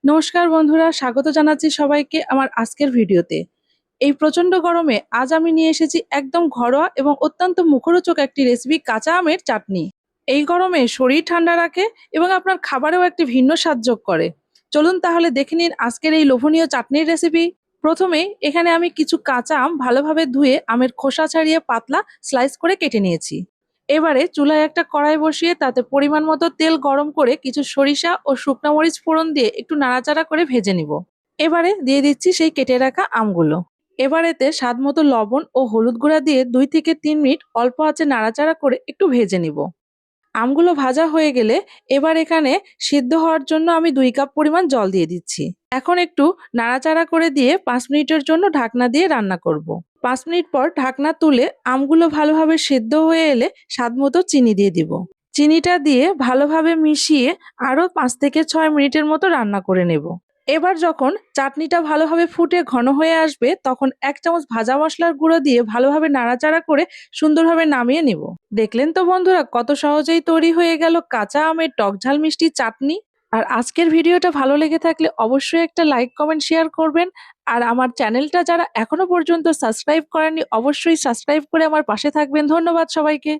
নমস্কার বন্ধুরা, স্বাগত জানাচ্ছি সবাইকে আমার আজকের ভিডিওতে। এই প্রচন্ড গরমে আজ আমি নিয়ে এসেছি একদম ঘরোয়া এবং অত্যন্ত মুখরোচক একটি রেসিপি, কাঁচা আমের চাটনি। এই গরমে শরীর ঠান্ডা রাখে এবং আপনার খাবারেও একটি ভিন্ন স্বাদ যোগ করে। চলুন তাহলে দেখে নিন আজকের এই লোভনীয় চাটনির রেসিপি। প্রথমে এখানে আমি কিছু কাঁচা আম ভালোভাবে ধুয়ে আমের খোসা ছাড়িয়ে পাতলা স্লাইস করে কেটে নিয়েছি। এবারে চুলায় একটা কড়াই বসিয়ে তাতে পরিমাণ মতো তেল গরম করে কিছু সরিষা ও শুকনো মরিচ ফোড়ন দিয়ে একটু নাড়াচাড়া করে ভেজে নিব। এবারে দিয়ে দিচ্ছি সেই কেটে রাখা আমগুলো। এবার এতে স্বাদ মতো লবণ ও হলুদ গুঁড়া দিয়ে 2 থেকে 3 মিনিট অল্প আঁচে নাড়াচাড়া করে একটু ভেজে নিব। আমগুলো ভাজা হয়ে গেলে এবার এখানে সিদ্ধ হওয়ার জন্য আমি 2 কাপ পরিমাণ জল দিয়ে দিচ্ছি। এখন একটু নাড়াচাড়া করে দিয়ে 5 মিনিটের জন্য ঢাকনা দিয়ে রান্না করব। 5 মিনিট পর ঢাকনা তুলে আমগুলো ভালোভাবে সিদ্ধ হয়ে এলে স্বাদ মতো চিনি দিয়ে দিব। চিনিটা দিয়ে ভালোভাবে মিশিয়ে আরো 5 থেকে 6 মিনিটের মতো রান্না করে নেব। এবার যখন চাটনিটা ভালোভাবে ফুটে ঘন হয়ে আসবে তখন 1 চামচ ভাজা মশলার গুঁড়ো দিয়ে ভালোভাবে নাড়াচাড়া করে সুন্দরভাবে নামিয়ে নিব। দেখলেন তো বন্ধুরা, কত সহজেই তৈরি হয়ে গেল কাঁচা আমের টকঝাল মিষ্টি চাটনি। আর আজকের ভিডিওটা ভালো লেগে থাকলে অবশ্যই একটা লাইক কমেন্ট শেয়ার করবেন। আর আমার চ্যানেলটা যারা এখনো পর্যন্ত সাবস্ক্রাইব করেননি অবশ্যই সাবস্ক্রাইব করে আমার পাশে থাকবেন। ধন্যবাদ সবাইকে।